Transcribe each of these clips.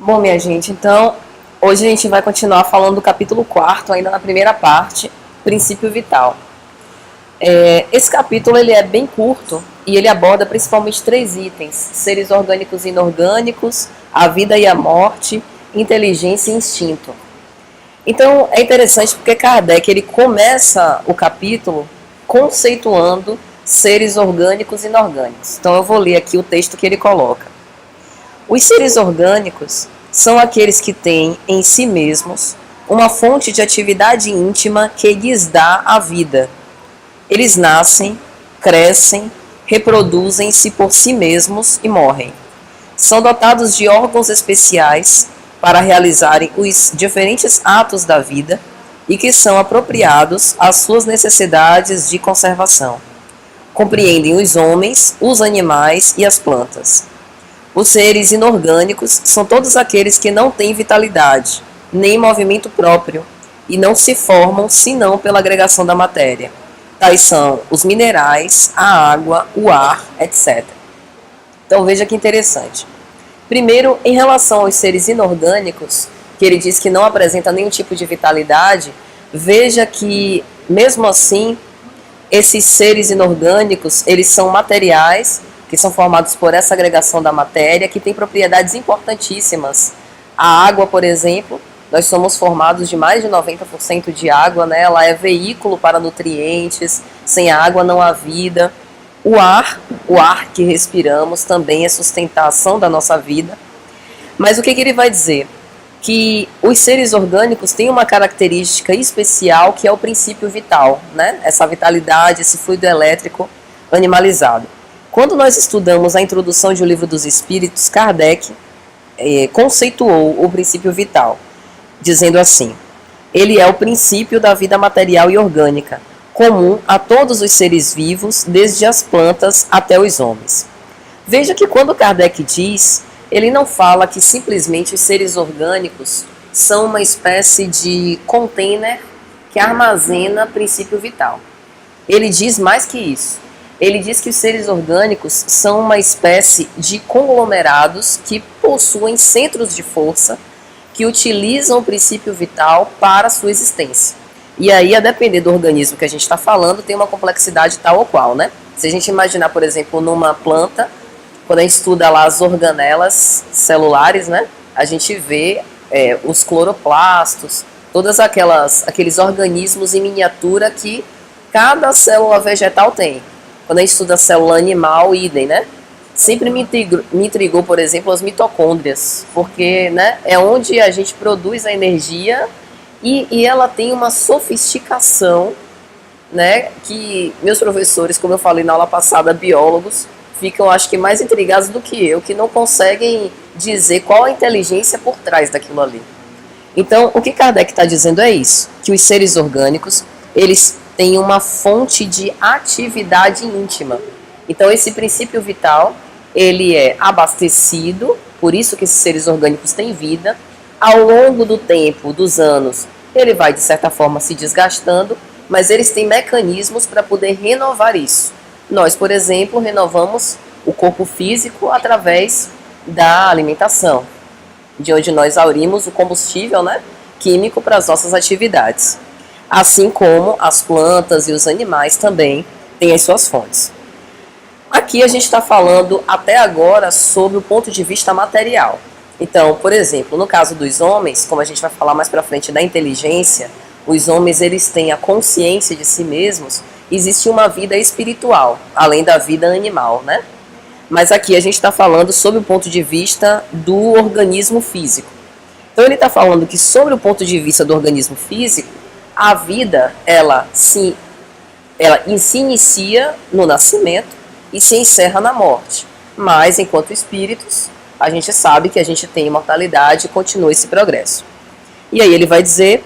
Bom, minha gente, então hoje a gente vai continuar falando do capítulo 4, ainda na primeira parte, princípio vital. Esse capítulo ele é bem curto e ele aborda principalmente três itens: seres orgânicos e inorgânicos, a vida e a morte, inteligência e instinto. Então é interessante porque Kardec ele começa o capítulo conceituando seres orgânicos e inorgânicos. Então eu vou ler aqui o texto que ele coloca. Os seres orgânicos são aqueles que têm em si mesmos uma fonte de atividade íntima que lhes dá a vida. Eles nascem, crescem, reproduzem-se por si mesmos e morrem. São dotados de órgãos especiais para realizarem os diferentes atos da vida e que são apropriados às suas necessidades de conservação. Compreendem os homens, os animais e as plantas. Os seres inorgânicos são todos aqueles que não têm vitalidade, nem movimento próprio, e não se formam senão pela agregação da matéria. Tais são os minerais, a água, o ar, etc. Então veja que interessante. Primeiro, em relação aos seres inorgânicos, que ele diz que não apresenta nenhum tipo de vitalidade, veja que, mesmo assim, esses seres inorgânicos, eles são materiais, que são formados por essa agregação da matéria, que tem propriedades importantíssimas. A água, por exemplo, nós somos formados de mais de 90% de água, né? Ela é veículo para nutrientes, sem água não há vida. O ar que respiramos também é sustentação da nossa vida. Mas o que ele vai dizer? Que os seres orgânicos têm uma característica especial que é o princípio vital, né? Essa vitalidade, esse fluido elétrico animalizado. Quando nós estudamos a introdução de O Livro dos Espíritos, Kardec conceituou o princípio vital, dizendo assim: ele é o princípio da vida material e orgânica, comum a todos os seres vivos, desde as plantas até os homens. Veja que quando Kardec diz, ele não fala que simplesmente os seres orgânicos são uma espécie de container que armazena princípio vital. Ele diz mais que isso. Ele diz que os seres orgânicos são uma espécie de conglomerados que possuem centros de força que utilizam o princípio vital para a sua existência. E aí, a depender do organismo que a gente está falando, tem uma complexidade tal ou qual, né? Se a gente imaginar, por exemplo, numa planta, quando a gente estuda lá as organelas celulares, né? A gente vê os cloroplastos, todos aqueles organismos em miniatura que cada célula vegetal tem. Quando a gente estuda a célula animal, idem, né? Sempre me intrigou, por exemplo, as mitocôndrias, porque, né, é onde a gente produz a energia e ela tem uma sofisticação, né, que meus professores, como eu falei na aula passada, biólogos, ficam, acho que, mais intrigados do que eu, que não conseguem dizer qual a inteligência por trás daquilo ali. Então, o que Kardec está dizendo é isso, que os seres orgânicos, eles têm uma fonte de atividade íntima. Então, esse princípio vital, ele é abastecido, por isso que esses seres orgânicos têm vida. Ao longo do tempo, dos anos, ele vai, de certa forma, se desgastando, mas eles têm mecanismos para poder renovar isso. Nós, por exemplo, renovamos o corpo físico através da alimentação, de onde nós aurimos o combustível, né, químico para as nossas atividades. Assim como as plantas e os animais também têm as suas fontes. Aqui a gente está falando até agora sobre o ponto de vista material. Então, por exemplo, no caso dos homens, como a gente vai falar mais para frente da inteligência, os homens eles têm a consciência de si mesmos, existe uma vida espiritual, além da vida animal, né? Mas aqui a gente está falando sobre o ponto de vista do organismo físico. Então ele está falando que sobre o ponto de vista do organismo físico, a vida, ela se inicia no nascimento e se encerra na morte. Mas, enquanto espíritos, a gente sabe que a gente tem imortalidade e continua esse progresso. E aí ele vai dizer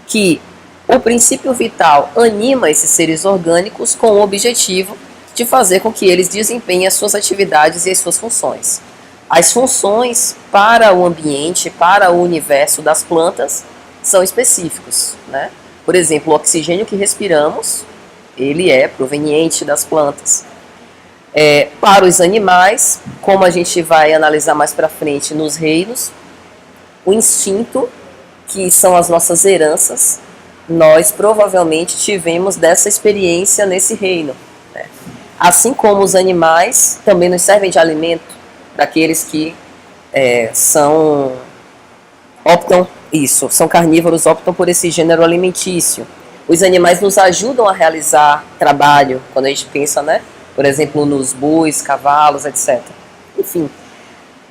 que o princípio vital anima esses seres orgânicos com o objetivo de fazer com que eles desempenhem as suas atividades e as suas funções. As funções para o ambiente, para o universo das plantas, são específicos, né? Por exemplo, o oxigênio que respiramos, ele é proveniente das plantas. Para os animais, como a gente vai analisar mais para frente nos reinos, o instinto, que são as nossas heranças, nós provavelmente tivemos dessa experiência nesse reino, né? Assim como os animais também nos servem de alimento para aqueles que são carnívoros, optam por esse gênero alimentício. Os animais nos ajudam a realizar trabalho, quando a gente pensa, né, por exemplo, nos bois, cavalos, etc. Enfim,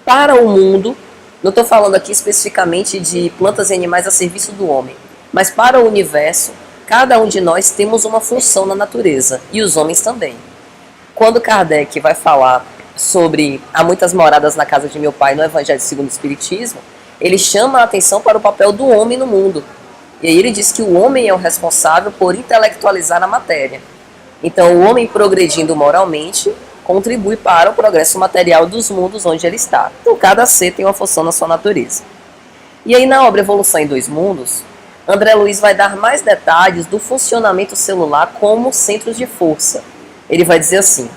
para o mundo, não estou falando aqui especificamente de plantas e animais a serviço do homem, mas para o universo, cada um de nós temos uma função na natureza, e os homens também. Quando Kardec vai falar sobre há muitas moradas na casa de meu pai no Evangelho segundo o Espiritismo, ele chama a atenção para o papel do homem no mundo. E aí ele diz que o homem é o responsável por intelectualizar a matéria. Então o homem progredindo moralmente contribui para o progresso material dos mundos onde ele está. Então cada ser tem uma função na sua natureza. E aí na obra Evolução em Dois Mundos, André Luiz vai dar mais detalhes do funcionamento celular como centros de força. Ele vai dizer assim: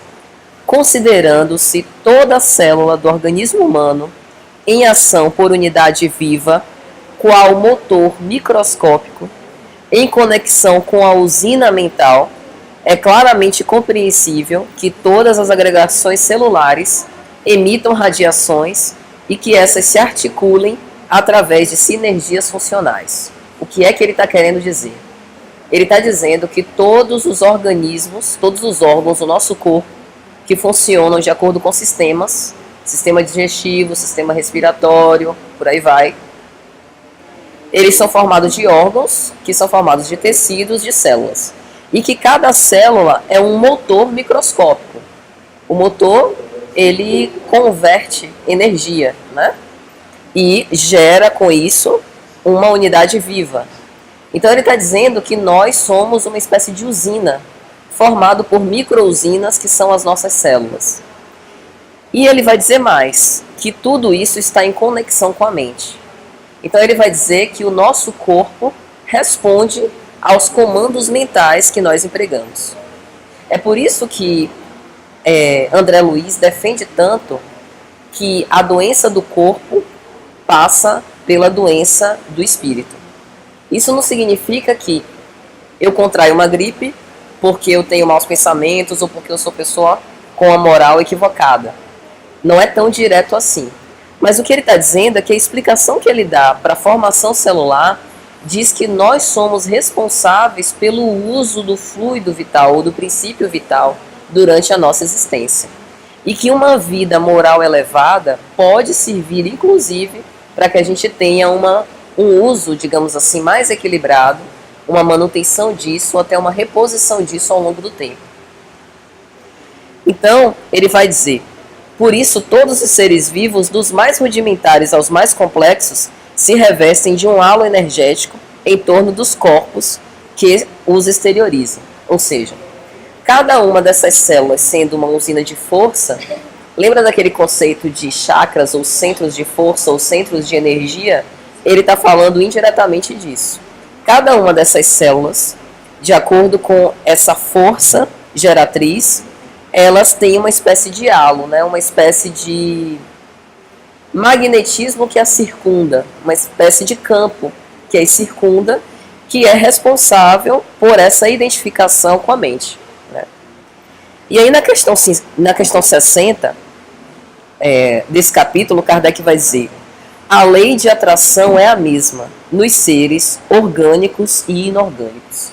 considerando-se toda a célula do organismo humano em ação por unidade viva, qual motor microscópico, em conexão com a usina mental, é claramente compreensível que todas as agregações celulares emitam radiações e que essas se articulem através de sinergias funcionais. O que é que ele está querendo dizer? Ele está dizendo que todos os organismos, todos os órgãos do nosso corpo, que funcionam de acordo com sistemas, sistema digestivo, sistema respiratório, por aí vai, eles são formados de órgãos, que são formados de tecidos, de células. E que cada célula é um motor microscópico. O motor, ele converte energia, né? E gera com isso uma unidade viva. Então ele está dizendo que nós somos uma espécie de usina, formado por micro-usinas que são as nossas células. E ele vai dizer mais, que tudo isso está em conexão com a mente. Então ele vai dizer que o nosso corpo responde aos comandos mentais que nós empregamos. É por isso que André Luiz defende tanto que a doença do corpo passa pela doença do espírito. Isso não significa que eu contraio uma gripe porque eu tenho maus pensamentos ou porque eu sou pessoa com a moral equivocada. Não é tão direto assim. Mas o que ele está dizendo é que a explicação que ele dá para a formação celular diz que nós somos responsáveis pelo uso do fluido vital ou do princípio vital durante a nossa existência. E que uma vida moral elevada pode servir, inclusive, para que a gente tenha um uso, digamos assim, mais equilibrado, uma manutenção disso, ou até uma reposição disso ao longo do tempo. Então, ele vai dizer: por isso, todos os seres vivos, dos mais rudimentares aos mais complexos, se revestem de um halo energético em torno dos corpos que os exteriorizam. Ou seja, cada uma dessas células sendo uma usina de força, lembra daquele conceito de chakras ou centros de força ou centros de energia? Ele está falando indiretamente disso. Cada uma dessas células, de acordo com essa força geratriz, elas têm uma espécie de halo, né? Uma espécie de magnetismo que as circunda, uma espécie de campo que as circunda, que é responsável por essa identificação com a mente, né? E aí na questão 60 desse capítulo, Kardec vai dizer: a lei de atração é a mesma nos seres orgânicos e inorgânicos.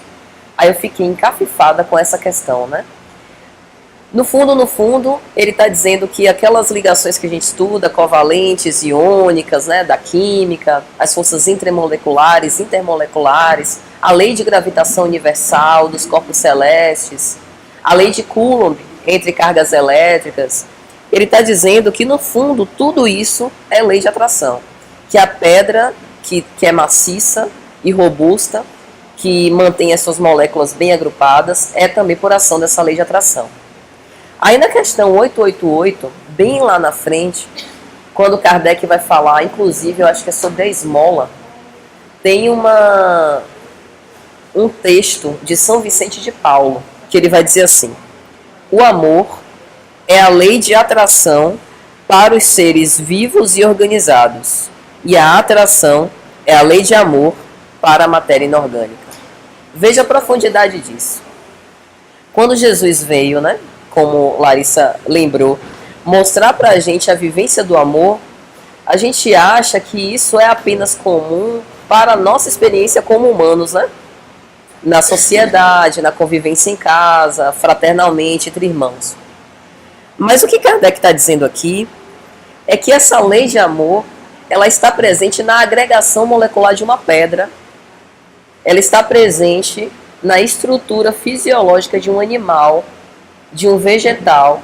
Aí eu fiquei encafifada com essa questão, né? No fundo, ele está dizendo que aquelas ligações que a gente estuda, covalentes, iônicas, né, da química, as forças intramoleculares, intermoleculares, a lei de gravitação universal dos corpos celestes, a lei de Coulomb entre cargas elétricas, ele está dizendo que, no fundo, tudo isso é lei de atração. Que a pedra, que é maciça e robusta, que mantém as suas moléculas bem agrupadas, é também por ação dessa lei de atração. Aí na questão 888, bem lá na frente, quando Kardec vai falar, inclusive eu acho que é sobre a esmola, tem um texto de São Vicente de Paulo, que ele vai dizer assim: o amor é a lei de atração para os seres vivos e organizados, e a atração é a lei de amor para a matéria inorgânica. Veja a profundidade disso. Quando Jesus veio, né, como Larissa lembrou, mostrar para a gente a vivência do amor, a gente acha que isso é apenas comum para a nossa experiência como humanos, né? Na sociedade, na convivência em casa, fraternalmente, entre irmãos. Mas o que Kardec está dizendo aqui é que essa lei de amor, ela está presente na agregação molecular de uma pedra, ela está presente na estrutura fisiológica de um animal, de um vegetal,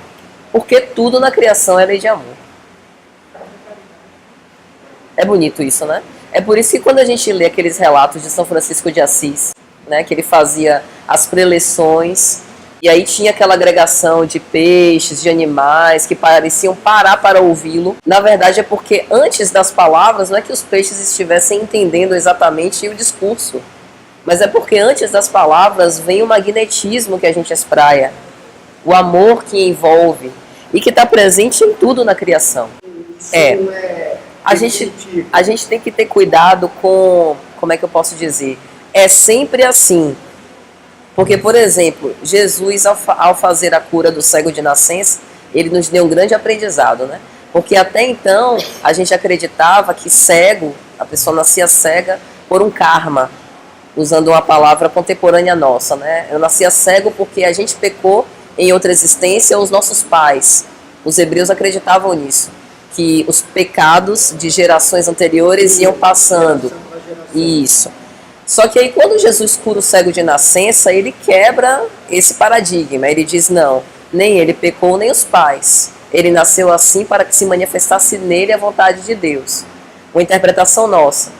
porque tudo na criação é lei de amor. É bonito isso, né? É por isso que quando a gente lê aqueles relatos de São Francisco de Assis, né, que ele fazia as preleções, e aí tinha aquela agregação de peixes, de animais, que pareciam parar para ouvi-lo. Na verdade é porque antes das palavras, não é que os peixes estivessem entendendo exatamente o discurso, mas é porque antes das palavras vem o magnetismo que a gente espraia, o amor que envolve e que está presente em tudo na criação. A gente tem que ter cuidado com, como é que eu posso dizer, é sempre assim. Porque, por exemplo, Jesus, ao fazer a cura do cego de nascença, ele nos deu um grande aprendizado, né? Porque até então, a gente acreditava que cego, a pessoa nascia cega por um karma, usando uma palavra contemporânea nossa, né? Eu nascia cego porque a gente pecou em outra existência, os nossos pais. Os hebreus acreditavam nisso, que os pecados de gerações anteriores iam passando. Isso. Só que aí quando Jesus cura o cego de nascença, ele quebra esse paradigma. Ele diz, não, nem ele pecou, nem os pais. Ele nasceu assim para que se manifestasse nele a vontade de Deus. Uma interpretação nossa.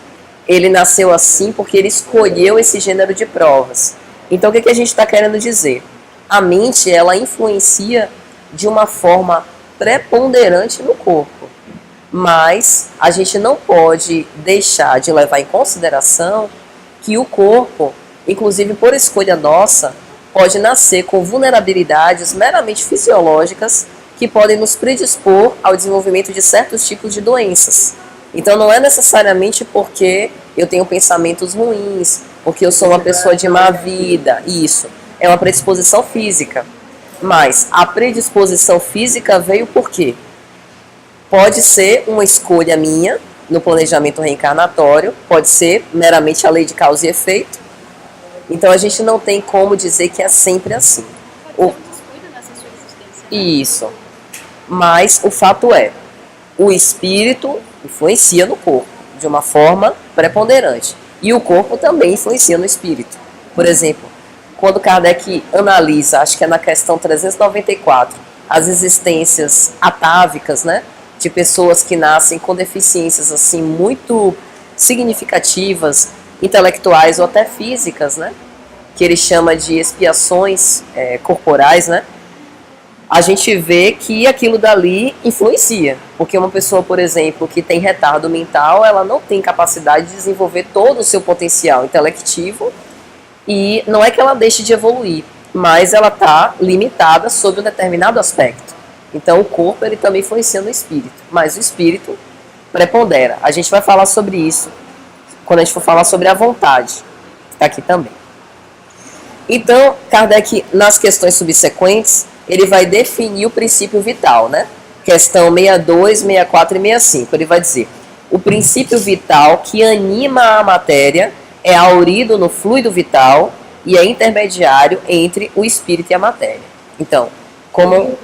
Ele nasceu assim porque ele escolheu esse gênero de provas. Então o que a gente está querendo dizer? A mente, ela influencia de uma forma preponderante no corpo. Mas a gente não pode deixar de levar em consideração que o corpo, inclusive por escolha nossa, pode nascer com vulnerabilidades meramente fisiológicas que podem nos predispor ao desenvolvimento de certos tipos de doenças. Então não é necessariamente porque eu tenho pensamentos ruins, porque eu sou uma pessoa de má vida, isso, é uma predisposição física. Mas a predisposição física veio por quê? Pode ser uma escolha minha, no planejamento reencarnatório, pode ser meramente a lei de causa e efeito. Então a gente não tem como dizer que é sempre assim. Isso. Mas o fato é, o espírito influencia no corpo de uma forma preponderante. E o corpo também influencia no espírito. Por exemplo, quando Kardec analisa, acho que é na questão 394, as existências atávicas, né? De pessoas que nascem com deficiências assim muito significativas, intelectuais ou até físicas, né? Que ele chama de expiações corporais, né? A gente vê que aquilo dali influencia, porque uma pessoa, por exemplo, que tem retardo mental, ela não tem capacidade de desenvolver todo o seu potencial intelectivo e não é que ela deixe de evoluir, mas ela está limitada sob um determinado aspecto. Então o corpo ele também influencia no espírito, mas o espírito prepondera. A gente vai falar sobre isso quando a gente for falar sobre a vontade, está aqui também. Então Kardec, nas questões subsequentes, ele vai definir o princípio vital, né? Questão 62, 64 e 65. Ele vai dizer, o princípio vital que anima a matéria é aurido no fluido vital e é intermediário entre o espírito e a matéria. Então, como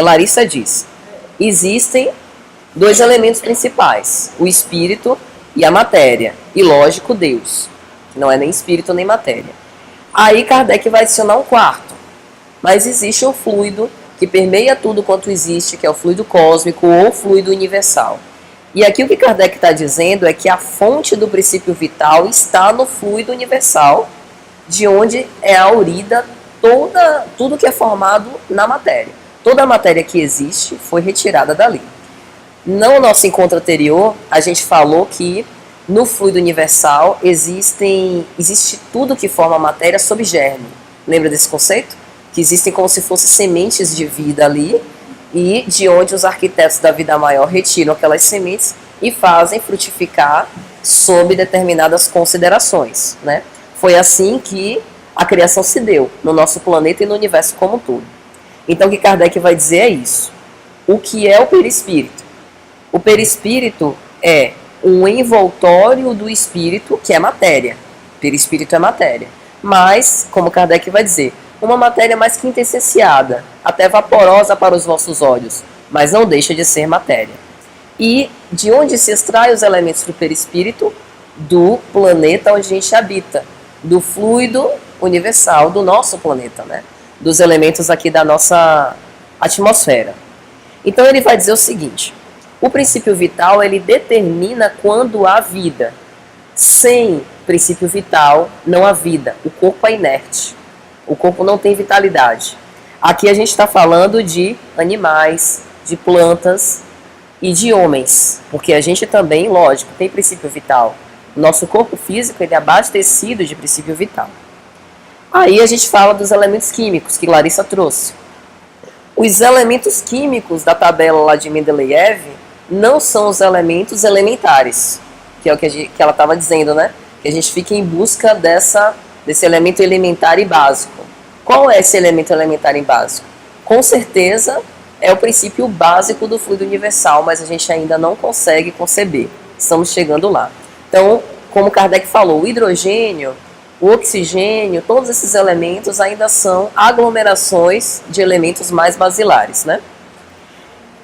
Larissa diz, existem dois elementos principais, o espírito e a matéria, e lógico Deus, não é nem espírito nem matéria. Aí Kardec vai adicionar um quarto, mas existe um fluido que permeia tudo quanto existe, que é o fluido cósmico ou fluido universal. E aqui o que Kardec está dizendo é que a fonte do princípio vital está no fluido universal, de onde é aurida tudo que é formado na matéria. Toda a matéria que existe foi retirada dali. No nosso encontro anterior, a gente falou que no fluido universal existe tudo que forma a matéria sob germe. Lembra desse conceito? Que existem como se fossem sementes de vida ali, e de onde os arquitetos da vida maior retiram aquelas sementes e fazem frutificar sob determinadas considerações, né? Foi assim que a criação se deu no nosso planeta e no universo como um todo. Então o que Kardec vai dizer é isso. O que é o perispírito? O perispírito é um envoltório do espírito, que é matéria. Perispírito é matéria. Mas, como Kardec vai dizer, uma matéria mais quintessenciada, até vaporosa para os vossos olhos, mas não deixa de ser matéria. E de onde se extrai os elementos do perispírito? Do planeta onde a gente habita, do fluido universal do nosso planeta, né? Dos elementos aqui da nossa atmosfera. Então ele vai dizer o seguinte: o princípio vital ele determina quando há vida. Sem princípio vital não há vida. O corpo é inerte. O corpo não tem vitalidade. Aqui a gente está falando de animais, de plantas e de homens, porque a gente também, lógico, tem princípio vital. O nosso corpo físico ele é abastecido de princípio vital. Aí a gente fala dos elementos químicos que Larissa trouxe. Os elementos químicos da tabela lá de Mendeleev não são os elementos elementares, que é o que ela estava dizendo, né? Que a gente fica em busca desse elemento elementar e básico. Qual é esse elemento elementar e básico? Com certeza é o princípio básico do fluido universal, mas a gente ainda não consegue conceber. Estamos chegando lá. Então, como Kardec falou, o hidrogênio, o oxigênio, todos esses elementos ainda são aglomerações de elementos mais basilares, né?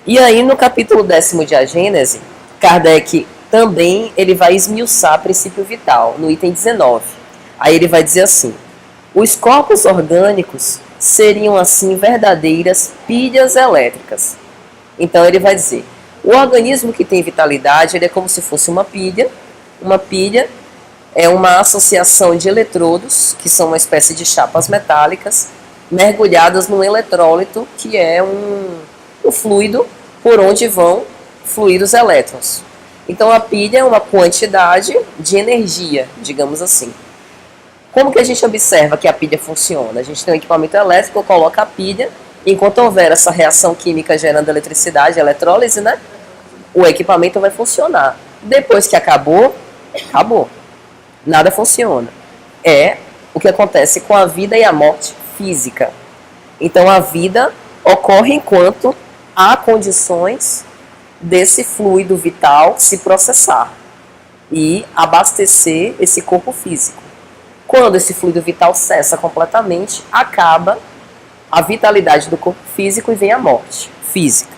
E aí, no capítulo 10º de A Gênese, Kardec também ele vai esmiuçar princípio vital, no item 19. Aí ele vai dizer assim: os corpos orgânicos seriam assim verdadeiras pilhas elétricas. Então ele vai dizer, o organismo que tem vitalidade ele é como se fosse uma pilha. Uma pilha é uma associação de eletrodos, que são uma espécie de chapas metálicas, mergulhadas num eletrólito, que é um fluido por onde vão fluir os elétrons. Então a pilha é uma quantidade de energia, digamos assim. Como que a gente observa que a pilha funciona? A gente tem um equipamento elétrico, coloca a pilha, enquanto houver essa reação química gerando eletricidade, eletrólise, né? O equipamento vai funcionar. Depois que acabou, acabou. Nada funciona. É o que acontece com a vida e a morte física. Então a vida ocorre enquanto há condições desse fluido vital se processar e abastecer esse corpo físico. Quando esse fluido vital cessa completamente, acaba a vitalidade do corpo físico e vem a morte física.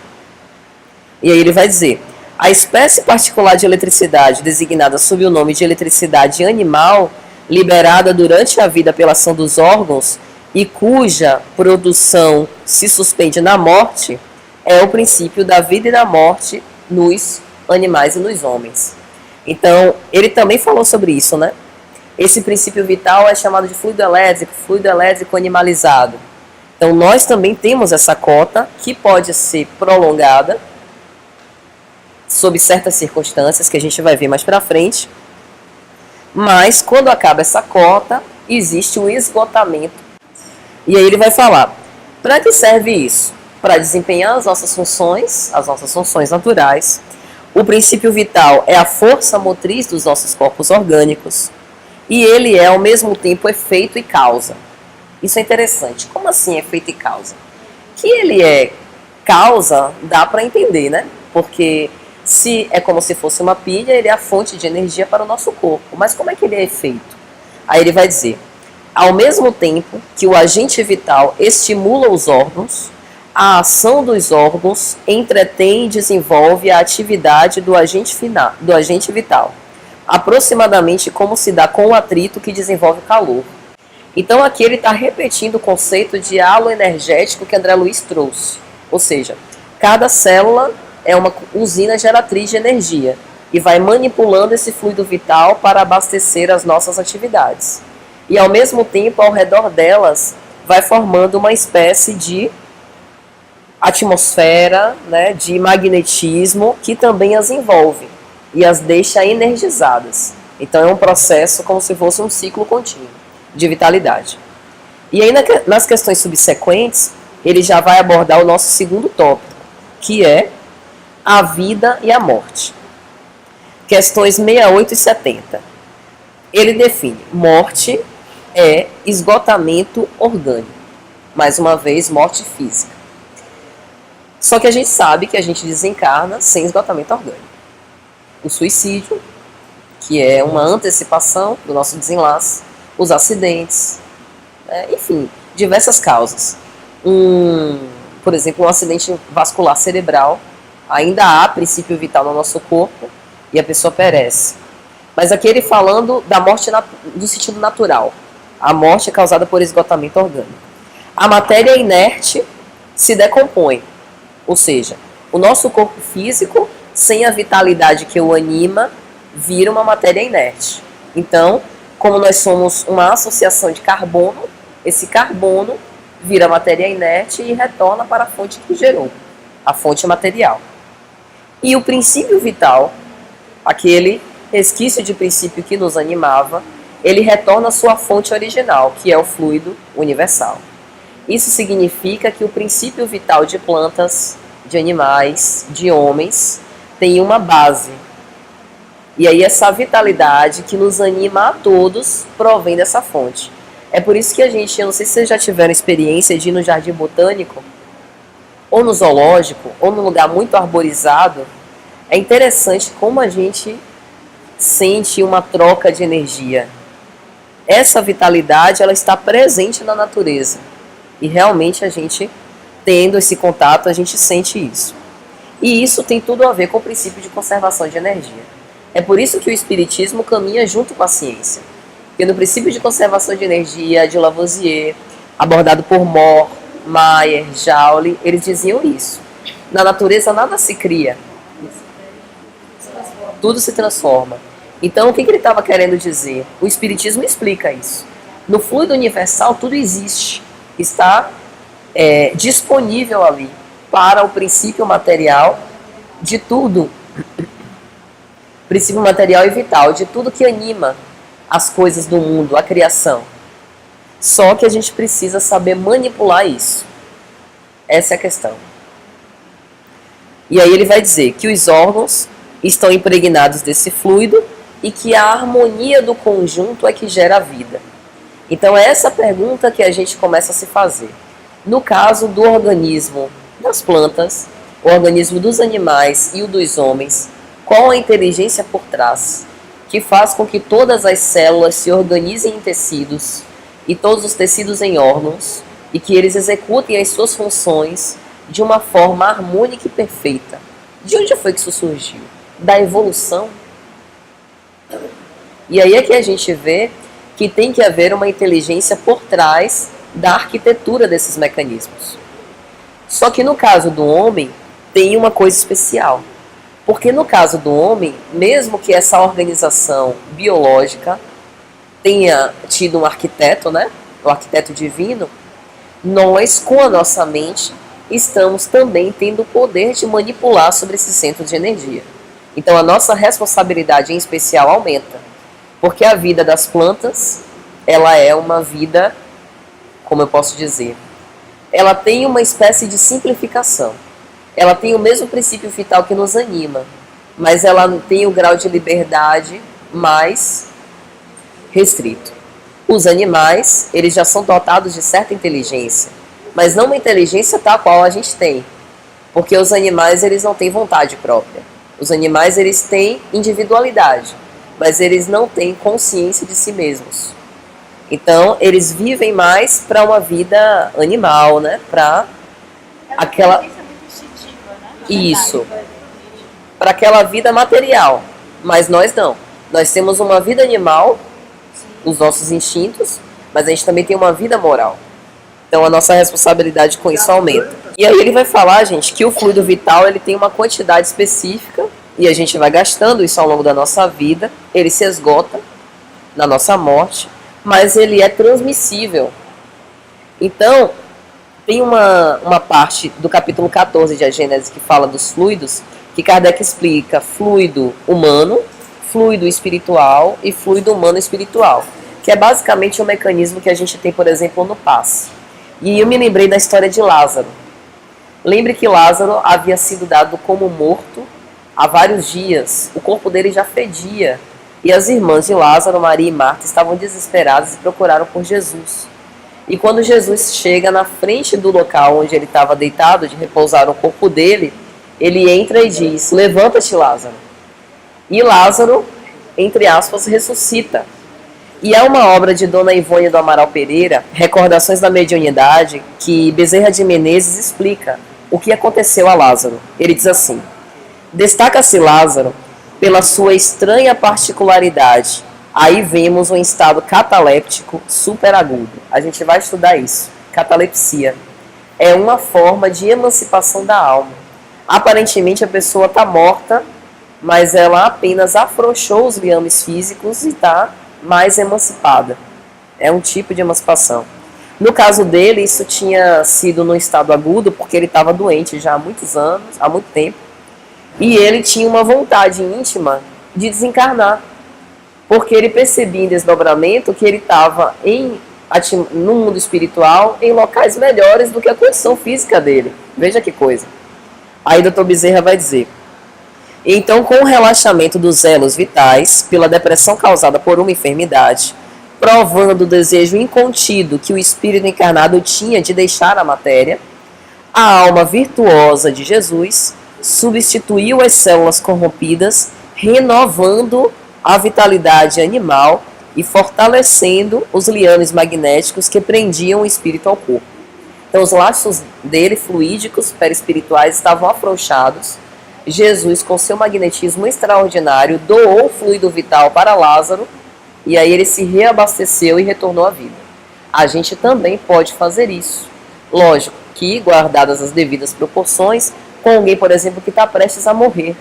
E aí ele vai dizer, a espécie particular de eletricidade, designada sob o nome de eletricidade animal, liberada durante a vida pela ação dos órgãos e cuja produção se suspende na morte, é o princípio da vida e da morte nos animais e nos homens. Então, ele também falou sobre isso, né? Esse princípio vital é chamado de fluido elétrico animalizado. Então, nós também temos essa cota que pode ser prolongada sob certas circunstâncias que a gente vai ver mais para frente. Mas, quando acaba essa cota, existe um esgotamento. E aí ele vai falar, para que serve isso? Para desempenhar as nossas funções naturais. O princípio vital é a força motriz dos nossos corpos orgânicos. E ele é, ao mesmo tempo, efeito e causa. Isso é interessante. Como assim efeito e causa? Que ele é causa, dá para entender, né? Porque se é como se fosse uma pilha, ele é a fonte de energia para o nosso corpo. Mas como é que ele é efeito? Aí ele vai dizer, ao mesmo tempo que o agente vital estimula os órgãos, a ação dos órgãos entretém e desenvolve a atividade do agente vital, aproximadamente como se dá com o atrito que desenvolve o calor. Então aqui ele está repetindo o conceito de halo energético que André Luiz trouxe. Ou seja, cada célula é uma usina geratriz de energia e vai manipulando esse fluido vital para abastecer as nossas atividades. E ao mesmo tempo, ao redor delas, vai formando uma espécie de atmosfera, né, de magnetismo que também as envolve e as deixa energizadas. Então é um processo como se fosse um ciclo contínuo de vitalidade. E aí nas questões subsequentes, ele já vai abordar o nosso segundo tópico, que é a vida e a morte. Questões 68 e 70. Ele define: morte é esgotamento orgânico. Mais uma vez, morte física. Só que a gente sabe que a gente desencarna sem esgotamento orgânico. O suicídio, que é uma antecipação do nosso desenlace, os acidentes, enfim, diversas causas. Por exemplo, um acidente vascular cerebral, ainda há princípio vital no nosso corpo e a pessoa perece. Mas aqui ele falando da morte do sentido natural. A morte é causada por esgotamento orgânico. A matéria inerte se decompõe, ou seja, o nosso corpo físico, sem a vitalidade que o anima, vira uma matéria inerte. Então, como nós somos uma associação de carbono, esse carbono vira matéria inerte e retorna para a fonte que gerou, a fonte material. E o princípio vital, aquele resquício de princípio que nos animava, ele retorna à sua fonte original, que é o fluido universal. Isso significa que o princípio vital de plantas, de animais, de homens, tem uma base. E aí essa vitalidade que nos anima a todos provém dessa fonte. É por isso que a gente, eu não sei se vocês já tiveram experiência de ir no jardim botânico, ou no zoológico, ou num lugar muito arborizado. É interessante como a gente sente uma troca de energia. Essa vitalidade, ela está presente na natureza. E realmente a gente, tendo esse contato, a gente sente isso. E isso tem tudo a ver com o princípio de conservação de energia. É por isso que o Espiritismo caminha junto com a ciência. Porque no princípio de conservação de energia de Lavoisier, abordado por Moore, Mayer, Joule, eles diziam isso. Na natureza nada se cria. Tudo se transforma. Então o que ele estava querendo dizer? O Espiritismo explica isso. No fluido universal tudo existe. Está disponível ali para o princípio material de tudo. Princípio material e vital, de tudo que anima as coisas do mundo, a criação. Só que a gente precisa saber manipular isso. Essa é a questão. E aí ele vai dizer que os órgãos estão impregnados desse fluido e que a harmonia do conjunto é que gera a vida. Então é essa pergunta que a gente começa a se fazer. No caso do organismo das plantas, o organismo dos animais e o dos homens, qual a inteligência por trás, que faz com que todas as células se organizem em tecidos e todos os tecidos em órgãos e que eles executem as suas funções de uma forma harmônica e perfeita. De onde foi que isso surgiu? Da evolução? E aí é que a gente vê que tem que haver uma inteligência por trás da arquitetura desses mecanismos. Só que no caso do homem, tem uma coisa especial. Porque no caso do homem, mesmo que essa organização biológica tenha tido um arquiteto, né? O arquiteto divino, nós, com a nossa mente, estamos também tendo o poder de manipular sobre esse centro de energia. Então a nossa responsabilidade em especial aumenta. Porque a vida das plantas, ela é uma vida, como eu posso dizer, ela tem uma espécie de simplificação. Ela tem o mesmo princípio vital que nos anima, mas ela tem o grau de liberdade mais restrito. Os animais, eles já são dotados de certa inteligência, mas não uma inteligência tal qual a gente tem, porque os animais, eles não têm vontade própria. Os animais, eles têm individualidade, mas eles não têm consciência de si mesmos. Então, eles vivem mais para uma vida animal, né? Para aquela... Isso. Para aquela vida material. Mas nós não. Nós temos uma vida animal, os nossos instintos, mas a gente também tem uma vida moral. Então a nossa responsabilidade com isso aumenta. E aí ele vai falar, gente, que o fluido vital ele tem uma quantidade específica e a gente vai gastando isso ao longo da nossa vida. Ele se esgota na nossa morte, mas ele é transmissível. Então, tem uma parte do capítulo 14 de A Gênese que fala dos fluidos, que Kardec explica fluido humano, fluido espiritual e fluido humano espiritual, que é basicamente um mecanismo que a gente tem, por exemplo, no passe. E eu me lembrei da história de Lázaro. Lembre que Lázaro havia sido dado como morto há vários dias. O corpo dele já fedia. E as irmãs de Lázaro, Maria e Marta, estavam desesperadas e procuraram por Jesus. E quando Jesus chega na frente do local onde ele estava deitado, de repousar o corpo dele, ele entra e diz: levanta-te, Lázaro. E Lázaro, entre aspas, ressuscita. E é uma obra de Dona Ivone do Amaral Pereira, Recordações da Mediunidade, que Bezerra de Menezes explica o que aconteceu a Lázaro. Ele diz assim: destaca-se Lázaro pela sua estranha particularidade. Aí vemos um estado cataléptico superagudo. A gente vai estudar isso. Catalepsia é uma forma de emancipação da alma. Aparentemente a pessoa está morta, mas ela apenas afrouxou os liames físicos e está mais emancipada. É um tipo de emancipação. No caso dele, isso tinha sido no estado agudo, porque ele estava doente já há muitos anos, há muito tempo, e ele tinha uma vontade íntima de desencarnar, porque ele percebia em desdobramento que ele estava no mundo espiritual em locais melhores do que a condição física dele. Veja que coisa. Aí Dr. Bezerra vai dizer: então, com o relaxamento dos elos vitais, pela depressão causada por uma enfermidade, provando o desejo incontido que o espírito encarnado tinha de deixar a matéria, a alma virtuosa de Jesus substituiu as células corrompidas, renovando a vitalidade animal e fortalecendo os liames magnéticos que prendiam o espírito ao corpo. Então, os laços dele, fluídicos, perispirituais, estavam afrouxados. Jesus, com seu magnetismo extraordinário, doou o fluido vital para Lázaro, e aí ele se reabasteceu e retornou à vida. A gente também pode fazer isso. Lógico que, guardadas as devidas proporções, com alguém, por exemplo, que está prestes a morrer,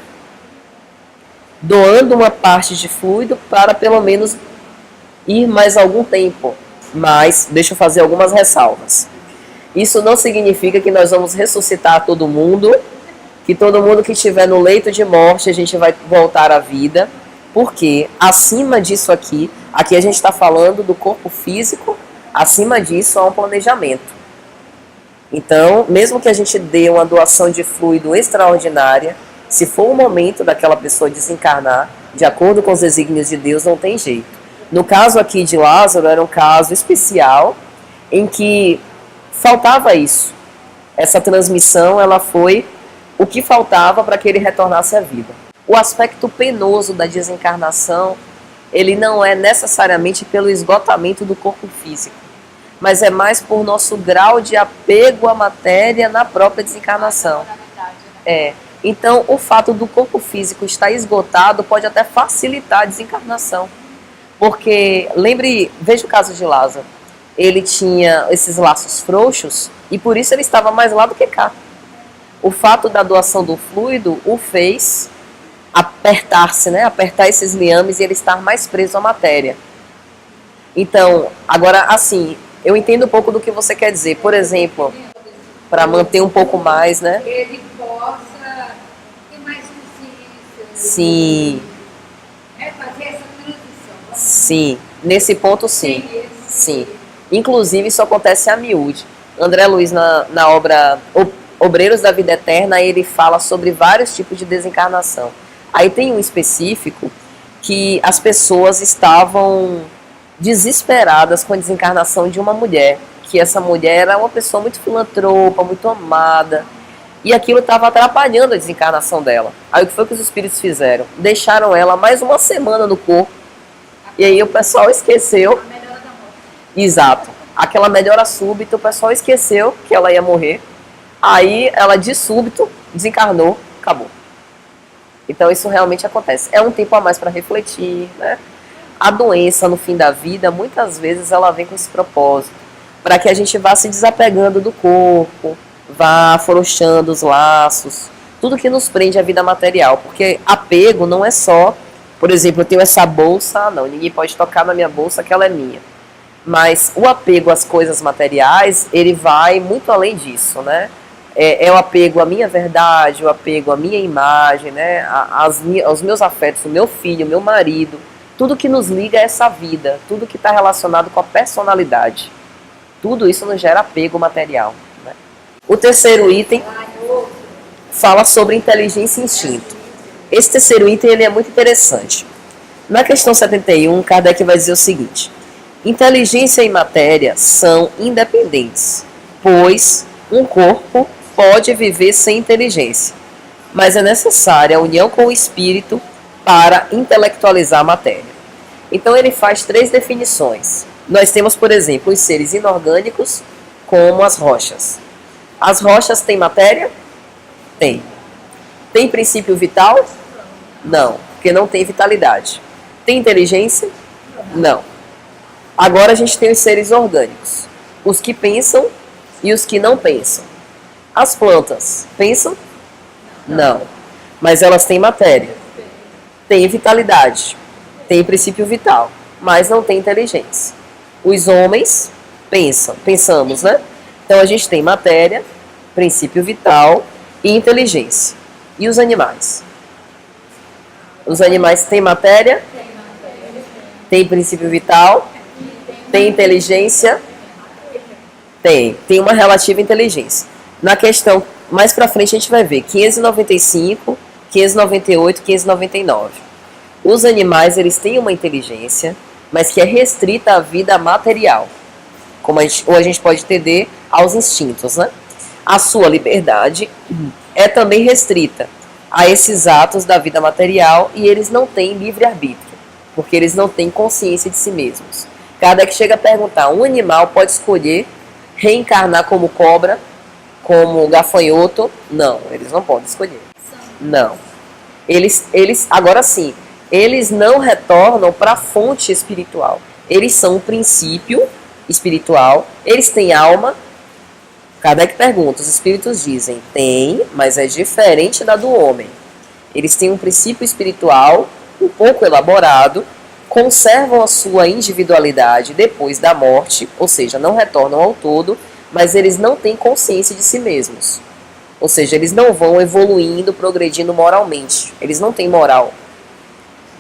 doando uma parte de fluido para pelo menos ir mais algum tempo. Mas, deixa eu fazer algumas ressalvas. Isso não significa que nós vamos ressuscitar todo mundo, que todo mundo que estiver no leito de morte a gente vai voltar à vida, porque acima disso aqui a gente está falando do corpo físico, acima disso há um planejamento. Então, mesmo que a gente dê uma doação de fluido extraordinária, se for o momento daquela pessoa desencarnar, de acordo com os desígnios de Deus, não tem jeito. No caso aqui de Lázaro, era um caso especial em que faltava isso. Essa transmissão, ela foi o que faltava para que ele retornasse à vida. O aspecto penoso da desencarnação, ele não é necessariamente pelo esgotamento do corpo físico, mas é mais por nosso grau de apego à matéria na própria desencarnação. Então, o fato do corpo físico estar esgotado pode até facilitar a desencarnação. Porque, veja o caso de Lázaro. Ele tinha esses laços frouxos e por isso ele estava mais lá do que cá. O fato da doação do fluido o fez apertar-se, né? Apertar esses liames e ele estar mais preso à matéria. Então, agora, assim, eu entendo um pouco do que você quer dizer. Por exemplo, para manter um pouco mais, né? Ele possa ter mais consciência. Sim. Fazer essa transição. Sim, nesse ponto sim. Sim. Inclusive, isso acontece a miúde. André Luiz, na obra Obreiros da Vida Eterna, ele fala sobre vários tipos de desencarnação. Aí tem um específico que as pessoas estavam desesperadas com a desencarnação de uma mulher, que essa mulher era uma pessoa muito filantropa, muito amada, e aquilo estava atrapalhando a desencarnação dela. Aí o que foi que os espíritos fizeram? Deixaram ela mais uma semana no corpo, e aí o pessoal esqueceu. Exato. Aquela melhora súbita, o pessoal esqueceu que ela ia morrer. Aí ela de súbito desencarnou, acabou. Então isso realmente acontece. É um tempo a mais para refletir, né? A doença no fim da vida, muitas vezes ela vem com esse propósito, para que a gente vá se desapegando do corpo, vá afrouxando os laços, tudo que nos prende à vida material. Porque apego não é só, por exemplo, eu tenho essa bolsa, não, ninguém pode tocar na minha bolsa, que ela é minha. Mas o apego às coisas materiais, ele vai muito além disso, né? É o apego à minha verdade, o apego à minha imagem, né? Aos meus afetos, o meu filho, o meu marido, tudo que nos liga a essa vida, tudo que está relacionado com a personalidade. Tudo isso nos gera apego material, né? O terceiro item fala sobre inteligência e instinto. Esse terceiro item ele é muito interessante. Na questão 71, Kardec vai dizer o seguinte: inteligência e matéria são independentes, pois um corpo pode viver sem inteligência, mas é necessária a união com o espírito para intelectualizar a matéria. Então ele faz 3 definições. Nós temos, por exemplo, os seres inorgânicos, como as rochas. As rochas têm matéria? Tem. Tem princípio vital? Não, porque não tem vitalidade. Tem inteligência? Não. Agora a gente tem os seres orgânicos, os que pensam e os que não pensam. As plantas pensam? Não. Mas elas têm matéria, têm vitalidade, têm princípio vital, mas não têm inteligência. Os homens pensamos, né? Então a gente tem matéria, princípio vital e inteligência. E os animais? Os animais têm matéria, têm princípio vital, têm inteligência, tem uma relativa inteligência. Na questão mais pra frente a gente vai ver 595, 598, 599. Os animais eles têm uma inteligência, mas que é restrita à vida material, ou a gente pode entender aos instintos, né? A sua liberdade é também restrita a esses atos da vida material e eles não têm livre-arbítrio, porque eles não têm consciência de si mesmos. Kardec chega a perguntar: um animal pode escolher reencarnar como cobra, como gafanhoto? Não, eles não podem escolher. Não. Agora sim, eles não retornam para a fonte espiritual. Eles são um princípio espiritual, eles têm alma. Kardec pergunta, os espíritos dizem, tem, mas é diferente da do homem. Eles têm um princípio espiritual um pouco elaborado, conservam a sua individualidade depois da morte, ou seja, não retornam ao todo, mas eles não têm consciência de si mesmos. Ou seja, eles não vão evoluindo, progredindo moralmente. Eles não têm moral.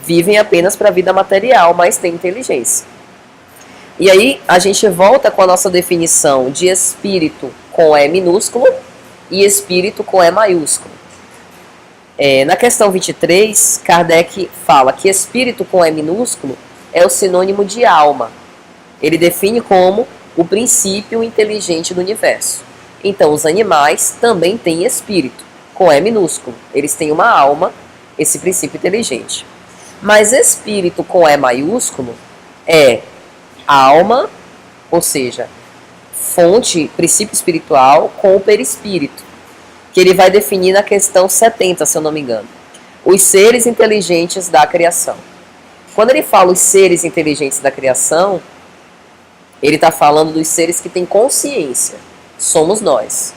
Vivem apenas para a vida material, mas têm inteligência. E aí a gente volta com a nossa definição de espírito com E minúsculo e espírito com E maiúsculo. Na questão 23, Kardec fala que espírito com E minúsculo é o sinônimo de alma. Ele define como o princípio inteligente do universo. Então, os animais também têm espírito, com E minúsculo. Eles têm uma alma, esse princípio inteligente. Mas espírito com E maiúsculo é alma, ou seja, fonte, princípio espiritual, com o perispírito, que ele vai definir na questão 70, se eu não me engano. Os seres inteligentes da criação. Quando ele fala os seres inteligentes da criação, ele está falando dos seres que têm consciência. Somos nós.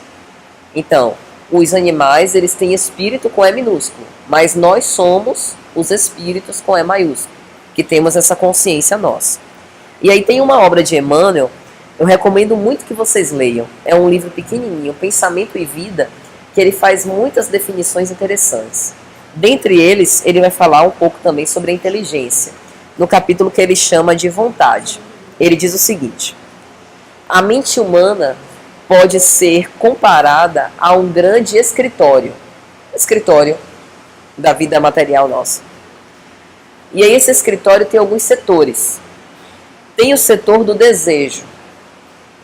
Então, os animais, eles têm espírito com E minúsculo, mas nós somos os espíritos com E maiúsculo, que temos essa consciência nossa. E aí tem uma obra de Emmanuel, eu recomendo muito que vocês leiam. É um livro pequenininho, Pensamento e Vida, que ele faz muitas definições interessantes. Dentre eles, ele vai falar um pouco também sobre a inteligência, no capítulo que ele chama de vontade. Ele diz o seguinte: a mente humana pode ser comparada a um grande escritório da vida material nossa. E aí esse escritório tem alguns setores. Tem o setor do desejo.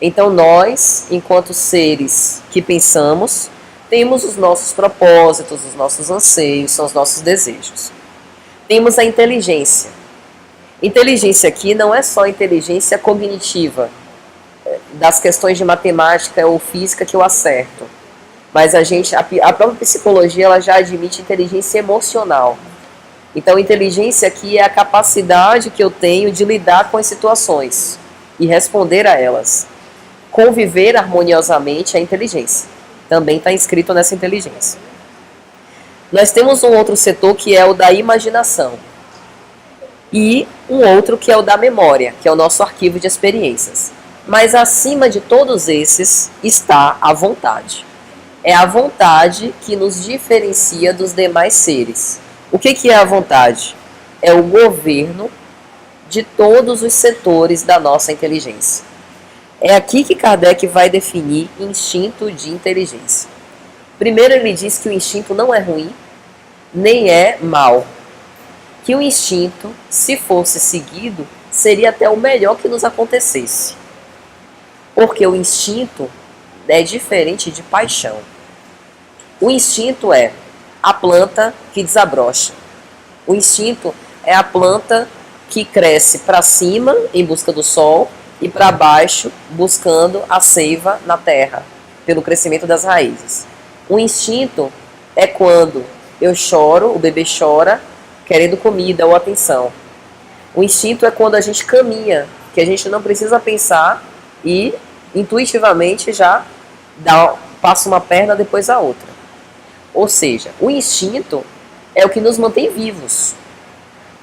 Então nós, enquanto seres que pensamos, temos os nossos propósitos, os nossos anseios, são os nossos desejos. Temos a inteligência. Inteligência aqui não é só inteligência cognitiva, das questões de matemática ou física que eu acerto. Mas a própria psicologia ela já admite inteligência emocional. Então, inteligência aqui é a capacidade que eu tenho de lidar com as situações e responder a elas. Conviver harmoniosamente é inteligência. Também está inscrito nessa inteligência. Nós temos um outro setor que é o da imaginação. E um outro que é o da memória, que é o nosso arquivo de experiências. Mas acima de todos esses está a vontade. É a vontade que nos diferencia dos demais seres. O que é a vontade? É o governo de todos os setores da nossa inteligência. É aqui que Kardec vai definir instinto de inteligência. Primeiro ele diz que o instinto não é ruim, nem é mal. Que o instinto, se fosse seguido, seria até o melhor que nos acontecesse. Porque o instinto é diferente de paixão. O instinto é a planta que desabrocha. O instinto é a planta que cresce para cima em busca do sol e para baixo buscando a seiva na terra, pelo crescimento das raízes. O instinto é quando eu choro, o bebê chora, querendo comida ou atenção. O instinto é quando a gente caminha, que a gente não precisa pensar e intuitivamente já passa uma perna depois a outra. Ou seja, o instinto é o que nos mantém vivos.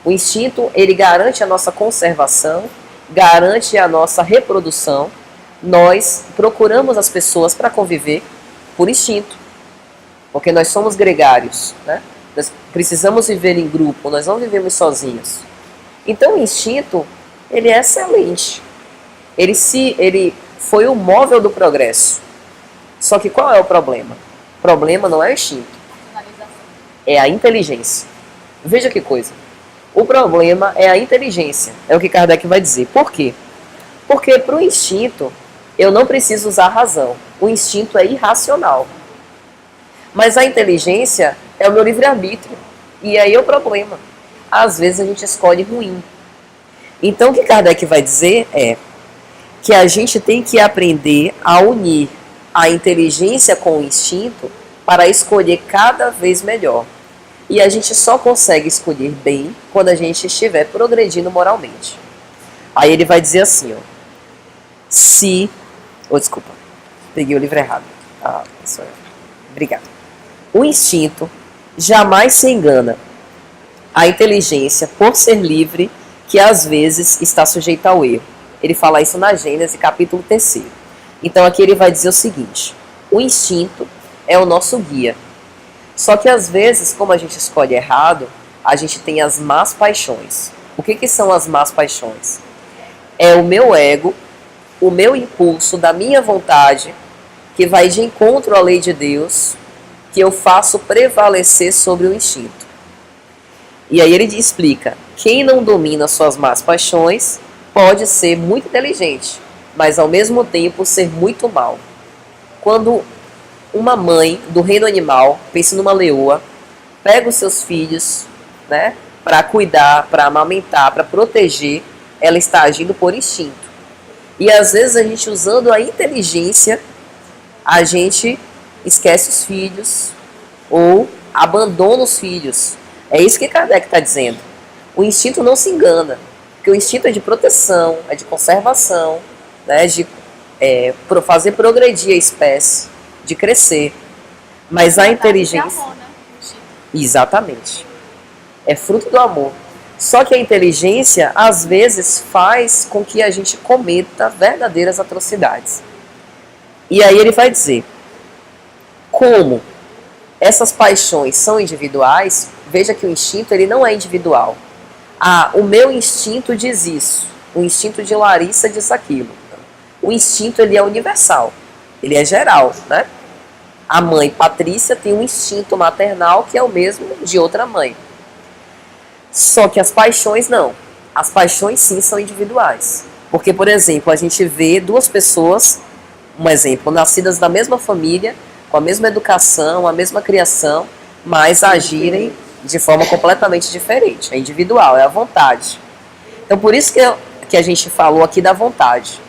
O instinto, ele garante a nossa conservação, garante a nossa reprodução. Nós procuramos as pessoas para conviver por instinto, porque nós somos gregários, né? Nós precisamos viver em grupo, nós não vivemos sozinhos. Então o instinto, ele é excelente. Ele foi o móvel do progresso. Só que qual é o problema? O problema não é o instinto, é a inteligência. Veja que coisa. O problema é a inteligência, é o que Kardec vai dizer. Por quê? Porque para o instinto, eu não preciso usar a razão. O instinto é irracional. Mas a inteligência é o meu livre-arbítrio. E aí é o problema. Às vezes a gente escolhe ruim. Então o que Kardec vai dizer é que a gente tem que aprender a unir a inteligência com o instinto para escolher cada vez melhor. E a gente só consegue escolher bem quando a gente estiver progredindo moralmente. Aí ele vai dizer assim, ó. Desculpa, peguei o livro errado. Obrigado. O instinto jamais se engana. A inteligência, por ser livre, que às vezes está sujeita ao erro. Ele fala isso na Gênesis, capítulo 3. Então aqui ele vai dizer o seguinte: o instinto é o nosso guia. Só que às vezes, como a gente escolhe errado, a gente tem as más paixões. O que são as más paixões? É o meu ego, o meu impulso, da minha vontade, que vai de encontro à lei de Deus, que eu faço prevalecer sobre o instinto. E aí ele explica: quem não domina suas más paixões pode ser muito inteligente, mas ao mesmo tempo ser muito mal. Quando uma mãe do reino animal, pense numa leoa, pega os seus filhos, né, para cuidar, para amamentar, para proteger, ela está agindo por instinto. E às vezes a gente, usando a inteligência, a gente esquece os filhos ou abandona os filhos. É isso que Kardec está dizendo. O instinto não se engana, porque o instinto é de proteção, é de conservação, né, de fazer progredir a espécie, de crescer. Mas a inteligência... Amor, né? Exatamente. É fruto do amor. Só que a inteligência, às vezes, faz com que a gente cometa verdadeiras atrocidades. E aí ele vai dizer, como essas paixões são individuais, veja que o instinto, ele não é individual. O meu instinto diz isso, o instinto de Larissa diz aquilo. O instinto, ele é universal, ele é geral, né? A mãe Patrícia tem um instinto maternal que é o mesmo de outra mãe. Só que as paixões não. As paixões sim são individuais. Porque, por exemplo, a gente vê duas pessoas, um exemplo, nascidas da mesma família, com a mesma educação, a mesma criação, mas agirem de forma completamente diferente. É individual, é a vontade. Então, por isso que a gente falou aqui da vontade.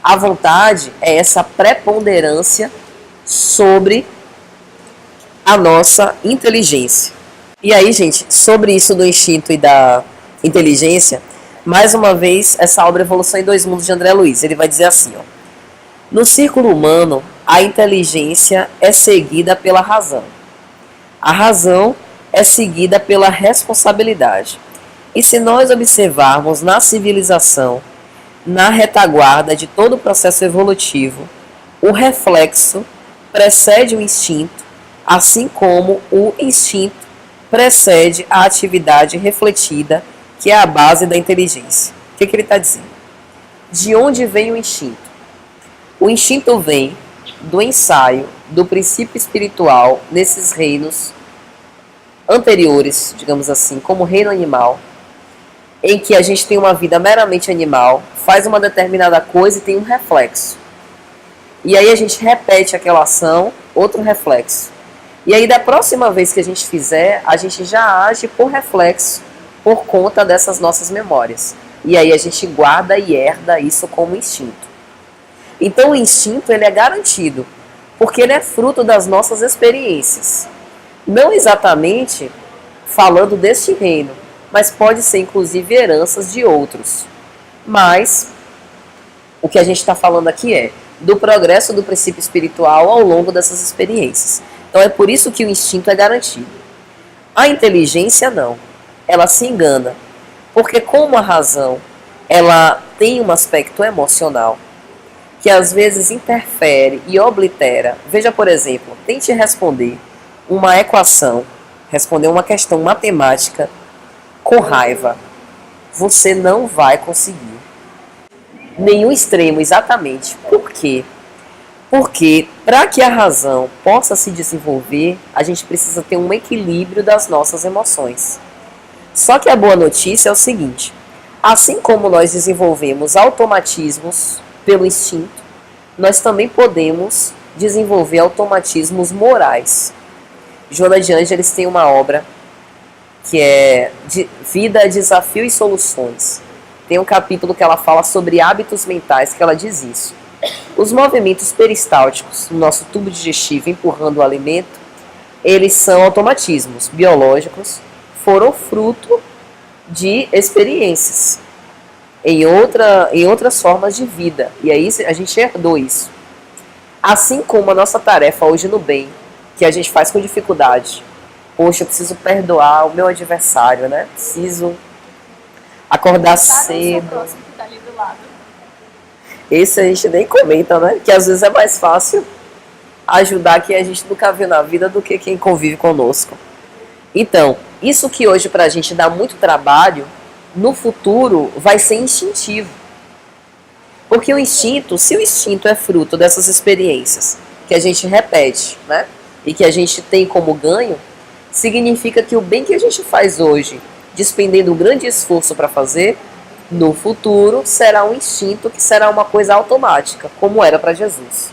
A vontade é essa preponderância sobre a nossa inteligência. E aí, gente, sobre isso do instinto e da inteligência, mais uma vez, essa obra Evolução em Dois Mundos de André Luiz, ele vai dizer assim, ó: no círculo humano, a inteligência é seguida pela razão. A razão é seguida pela responsabilidade. E se nós observarmos na civilização, na retaguarda de todo o processo evolutivo, o reflexo precede o instinto, assim como o instinto precede a atividade refletida, que é a base da inteligência. O que ele está dizendo? De onde vem o instinto? O instinto vem do ensaio, do princípio espiritual nesses reinos anteriores, digamos assim, como o reino animal, em que a gente tem uma vida meramente animal, faz uma determinada coisa e tem um reflexo. E aí a gente repete aquela ação, outro reflexo. E aí da próxima vez que a gente fizer, a gente já age por reflexo, por conta dessas nossas memórias. E aí a gente guarda e herda isso como instinto. Então o instinto ele é garantido, porque ele é fruto das nossas experiências. Não exatamente falando deste reino, mas pode ser inclusive heranças de outros. Mas o que a gente está falando aqui é do progresso do princípio espiritual ao longo dessas experiências. Então é por isso que o instinto é garantido. A inteligência não. Ela se engana. Porque como a razão ela tem um aspecto emocional que às vezes interfere e oblitera. Veja, por exemplo, tente responder uma equação, responder uma questão matemática com raiva. Você não vai conseguir. Nenhum extremo, exatamente. Por quê? Porque para que a razão possa se desenvolver, a gente precisa ter um equilíbrio das nossas emoções. Só que a boa notícia é o seguinte: assim como nós desenvolvemos automatismos pelo instinto, nós também podemos desenvolver automatismos morais. Joana de Ângeles tem uma obra que é Vida, Desafio e Soluções. Tem um capítulo que ela fala sobre hábitos mentais, que ela diz isso. Os movimentos peristálticos no nosso tubo digestivo empurrando o alimento, eles são automatismos biológicos, foram fruto de experiências em outras formas de vida. E aí a gente herdou isso. Assim como a nossa tarefa hoje no bem, que a gente faz com dificuldade. Poxa, eu preciso perdoar o meu adversário, né? Preciso acordar cedo. Esse a gente nem comenta, né? Que às vezes é mais fácil ajudar quem a gente nunca viu na vida do que quem convive conosco. Então, isso que hoje pra gente dá muito trabalho, no futuro vai ser instintivo. Porque o instinto, se o instinto é fruto dessas experiências que a gente repete, né? E que a gente tem como ganho, significa que o bem que a gente faz hoje, despendendo um grande esforço para fazer, no futuro será um instinto que será uma coisa automática, como era para Jesus.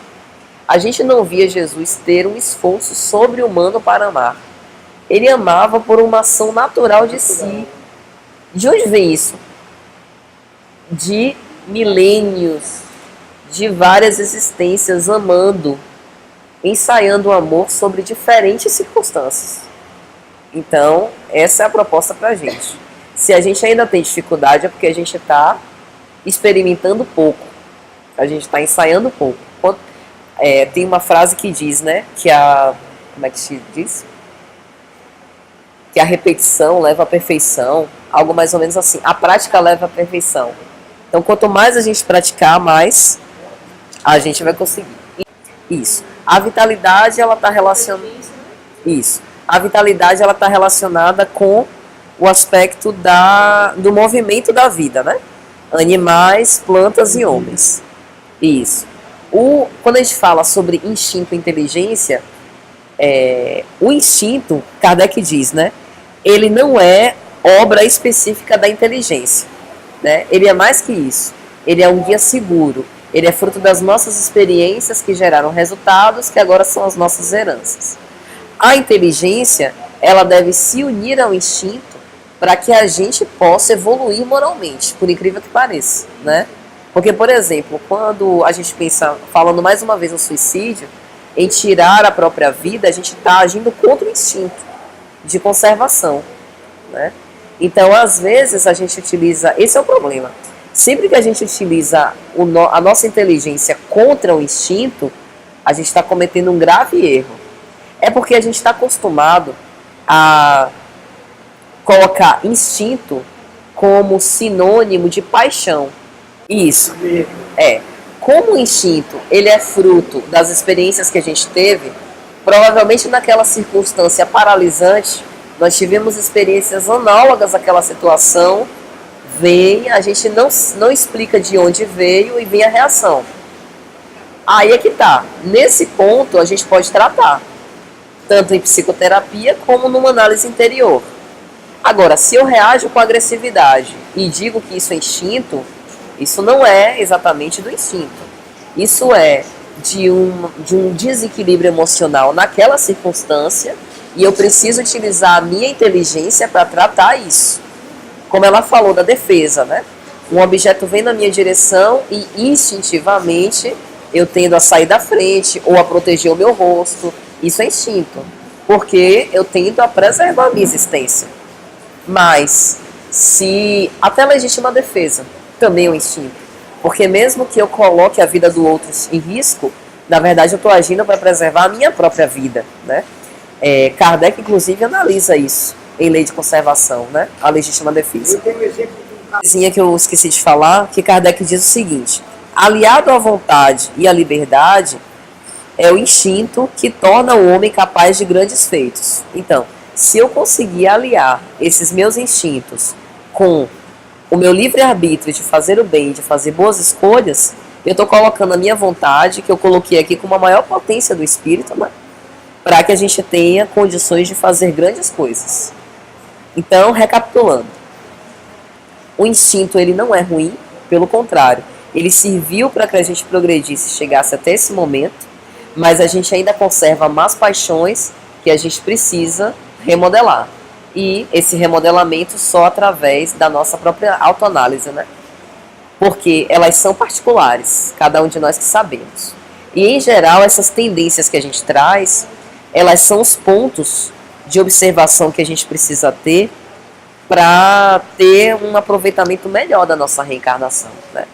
A gente não via Jesus ter um esforço sobre-humano para amar. Ele amava por uma ação natural de si. De onde vem isso? De milênios, de várias existências amando, ensaiando o amor sobre diferentes circunstâncias. Então, essa é a proposta para a gente. Se a gente ainda tem dificuldade, é porque a gente está experimentando pouco. A gente está ensaiando pouco. Tem uma frase que diz, né? Como é que se diz? Que a repetição leva à perfeição. Algo mais ou menos assim. A prática leva à perfeição. Então, quanto mais a gente praticar, mais a gente vai conseguir. Isso. A vitalidade, ela está relacionada... Isso. A vitalidade, ela está relacionada com o aspecto do movimento da vida, né? Animais, plantas e homens. Isso. Quando a gente fala sobre instinto e inteligência, o instinto, Kardec diz, né? Ele não é obra específica da inteligência, né? Ele é mais que isso. Ele é um guia seguro. Ele é fruto das nossas experiências que geraram resultados que agora são as nossas heranças. A inteligência, ela deve se unir ao instinto para que a gente possa evoluir moralmente, por incrível que pareça, né? Porque, por exemplo, quando a gente pensa, falando mais uma vez no suicídio, em tirar a própria vida, a gente está agindo contra o instinto de conservação, né? Então, às vezes, a gente utiliza... Esse é o problema. Sempre que a gente utiliza a nossa inteligência contra o instinto, a gente está cometendo um grave erro. É porque a gente está acostumado a colocar instinto como sinônimo de paixão. Isso. Como o instinto ele é fruto das experiências que a gente teve, provavelmente naquela circunstância paralisante, nós tivemos experiências análogas àquela situação, a gente não explica de onde veio e vem a reação. Aí é que tá. Nesse ponto a gente pode tratar, tanto em psicoterapia como numa análise interior. Agora, se eu reajo com agressividade e digo que isso é instinto, isso não é exatamente do instinto. Isso é de um desequilíbrio emocional naquela circunstância e eu preciso utilizar a minha inteligência para tratar isso. Como ela falou da defesa, né? Um objeto vem na minha direção e instintivamente eu tendo a sair da frente ou a proteger o meu rosto. Isso é instinto, porque eu tento a preservar a minha existência. Mas se até legítima defesa também é um instinto, porque mesmo que eu coloque a vida do outro em risco, na verdade eu estou agindo para preservar a minha própria vida, né? Kardec inclusive analisa isso em lei de conservação, né? A legítima defesa. Eu tenho um exemplo de um Coisinha que eu esqueci de falar, que Kardec diz o seguinte: aliado à vontade e à liberdade é o instinto que torna o homem capaz de grandes feitos. Então, se eu conseguir aliar esses meus instintos com o meu livre-arbítrio de fazer o bem, de fazer boas escolhas, eu estou colocando a minha vontade, que eu coloquei aqui como a maior potência do espírito, né? Para que a gente tenha condições de fazer grandes coisas. Então, recapitulando, o instinto ele não é ruim, pelo contrário, ele serviu para que a gente progredisse e chegasse até esse momento, mas a gente ainda conserva más paixões que a gente precisa remodelar. E esse remodelamento só através da nossa própria autoanálise, né? Porque elas são particulares, cada um de nós que sabemos. E em geral, essas tendências que a gente traz, elas são os pontos de observação que a gente precisa ter para ter um aproveitamento melhor da nossa reencarnação, né?